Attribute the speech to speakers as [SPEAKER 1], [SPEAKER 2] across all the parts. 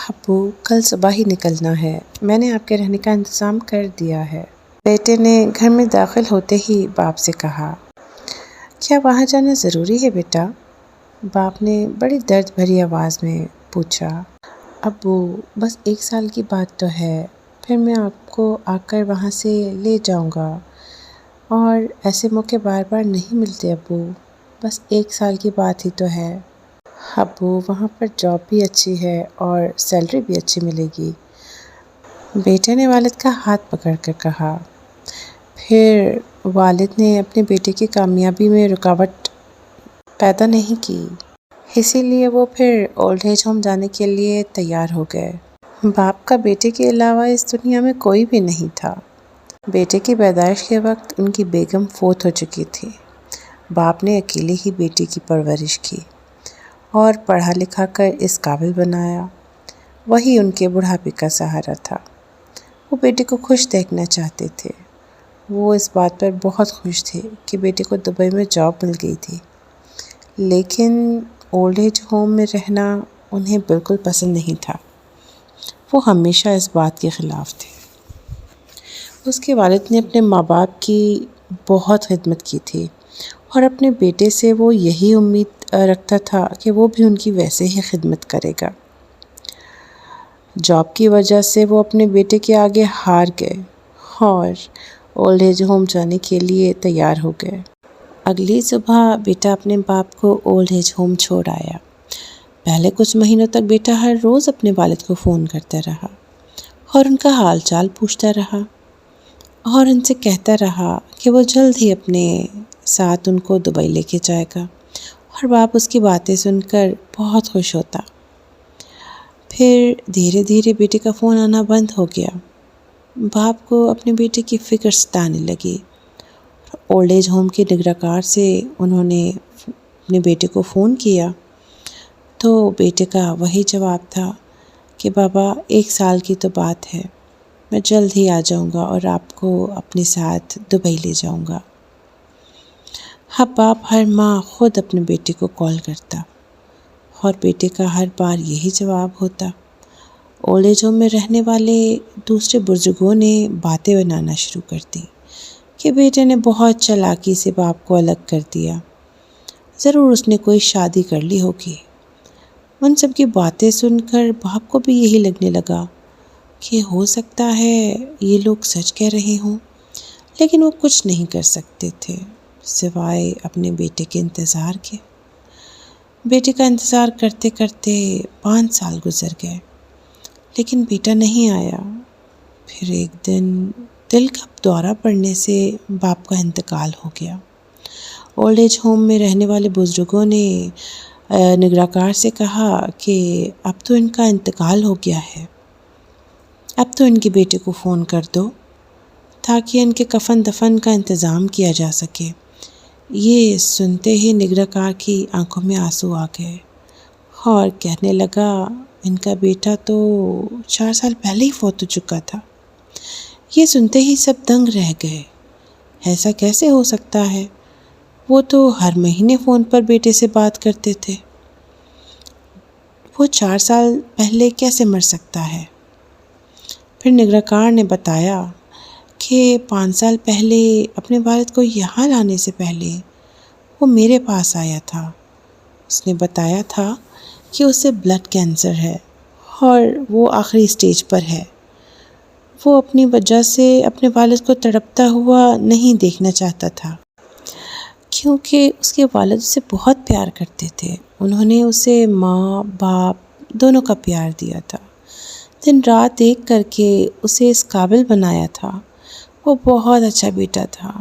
[SPEAKER 1] ابو کل صبح ہی نکلنا ہے، میں نے آپ کے رہنے کا انتظام کر دیا ہے، بیٹے نے گھر میں داخل ہوتے ہی باپ سے کہا۔ کیا وہاں جانا ضروری ہے بیٹا؟ باپ نے بڑی درد بھری آواز میں پوچھا۔ ابو بس 1 سال کی بات تو ہے، پھر میں آپ کو آ کر وہاں سے لے جاؤں گا، اور ایسے موقع بار بار نہیں ملتے ابو، بس 1 سال کی بات ہی تو ہے۔ ابو وہاں پر جاب بھی اچھی ہے اور سیلری بھی اچھی ملے گی، بیٹے نے والد کا ہاتھ پکڑ کر کہا۔ پھر والد نے اپنے بیٹے کی کامیابی میں رکاوٹ پیدا نہیں کی، اسی لیے وہ پھر اولڈ ایج ہوم جانے کے لیے تیار ہو گئے۔ باپ کا بیٹے کے علاوہ اس دنیا میں کوئی بھی نہیں تھا۔ بیٹے کی پیدائش کے وقت ان کی بیگم فوت ہو چکی تھی۔ باپ نے اکیلے ہی بیٹی کی پرورش کی اور پڑھا لکھا کر اس قابل بنایا، وہی ان کے بڑھاپے کا سہارا تھا۔ وہ بیٹے کو خوش دیکھنا چاہتے تھے، وہ اس بات پر بہت خوش تھے کہ بیٹے کو دبئی میں جاب مل گئی تھی، لیکن اولڈ ایج ہوم میں رہنا انہیں بالکل پسند نہیں تھا۔ وہ ہمیشہ اس بات کے خلاف تھے۔ اس کے والد نے اپنے ماں باپ کی بہت خدمت کی تھی اور اپنے بیٹے سے وہ یہی امید رکھتا تھا کہ وہ بھی ان کی ویسے ہی خدمت کرے گا۔ جاب کی وجہ سے وہ اپنے بیٹے کے آگے ہار گئے اور اولڈ ایج ہوم جانے کے لیے تیار ہو گئے۔ اگلی صبح بیٹا اپنے باپ کو اولڈ ایج ہوم چھوڑ آیا۔ پہلے کچھ مہینوں تک بیٹا ہر روز اپنے والد کو فون کرتا رہا اور ان کا حال چال پوچھتا رہا اور ان سے کہتا رہا کہ وہ جلد ہی اپنے ساتھ ان کو دبئی لے کے جائے گا، اور باپ اس کی باتیں سن کر بہت خوش ہوتا۔ پھر دھیرے دھیرے بیٹے کا فون آنا بند ہو گیا۔ باپ کو اپنے بیٹے کی فکر ستانے لگی۔ اولڈ ایج ہوم کے نگراں سے انہوں نے اپنے بیٹے کو فون کیا تو بیٹے کا وہی جواب تھا کہ بابا 1 سال کی تو بات ہے، میں جلد ہی آ جاؤں گا اور آپ کو اپنے ساتھ دبئی لے جاؤں گا۔ اب باپ ہر ماہ خود اپنے بیٹے کو کال کرتا اور بیٹے کا ہر بار یہی جواب ہوتا۔ اولڈ ایج ہوم میں رہنے والے دوسرے بزرگوں نے باتیں بنانا شروع کر دی کہ بیٹے نے بہت چالاکی سے باپ کو الگ کر دیا، ضرور اس نے کوئی شادی کر لی ہوگی۔ ان سب کی باتیں سن کر باپ کو بھی یہی لگنے لگا کہ ہو سکتا ہے یہ لوگ سچ کہہ رہے ہوں، لیکن وہ کچھ نہیں کر سکتے تھے سوائے اپنے بیٹے کے انتظار کے۔ بیٹے کا انتظار کرتے کرتے 5 سال گزر گئے، لیکن بیٹا نہیں آیا۔ پھر ایک دن دل کا دورہ پڑنے سے باپ کا انتقال ہو گیا۔ اولڈ ایج ہوم میں رہنے والے بزرگوں نے نگراں سے کہا کہ اب تو ان کا انتقال ہو گیا ہے، اب تو ان کے بیٹے کو فون کر دو تاکہ ان کے کفن دفن کا انتظام کیا جا سکے۔ یہ سنتے ہی نگراں کی آنکھوں میں آنسو آ گئے اور کہنے لگا ان کا بیٹا تو 4 سال پہلے ہی فوت ہو چکا تھا۔ یہ سنتے ہی سب دنگ رہ گئے، ایسا کیسے ہو سکتا ہے؟ وہ تو ہر مہینے فون پر بیٹے سے بات کرتے تھے، وہ 4 سال پہلے کیسے مر سکتا ہے؟ پھر نگراں نے بتایا کہ 5 سال پہلے اپنے والد کو یہاں لانے سے پہلے وہ میرے پاس آیا تھا۔ اس نے بتایا تھا کہ اسے بلڈ کینسر ہے اور وہ آخری سٹیج پر ہے۔ وہ اپنی وجہ سے اپنے والد کو تڑپتا ہوا نہیں دیکھنا چاہتا تھا، کیونکہ اس کے والد اسے بہت پیار کرتے تھے۔ انہوں نے اسے ماں باپ دونوں کا پیار دیا تھا، دن رات ایک کر کے اسے اس قابل بنایا تھا۔ وہ بہت اچھا بیٹا تھا،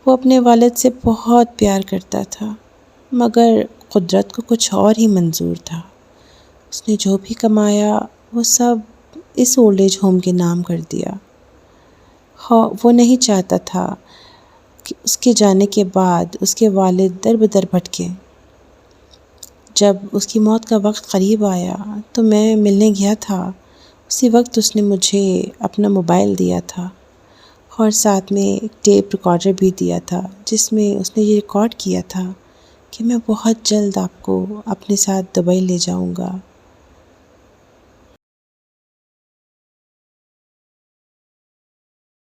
[SPEAKER 1] وہ اپنے والد سے بہت پیار کرتا تھا، مگر قدرت کو کچھ اور ہی منظور تھا۔ اس نے جو بھی کمایا وہ سب اس اولڈ ایج ہوم کے نام کر دیا۔ وہ نہیں چاہتا تھا کہ اس کے جانے کے بعد اس کے والد در بدر بھٹکیں۔ جب اس کی موت کا وقت قریب آیا تو میں ملنے گیا تھا، اسی وقت اس نے مجھے اپنا موبائل دیا تھا اور ساتھ میں ایک ٹیپ ریکارڈر بھی دیا تھا، جس میں اس نے یہ ریکارڈ کیا تھا کہ میں بہت جلد آپ کو اپنے ساتھ دبئی لے جاؤں گا۔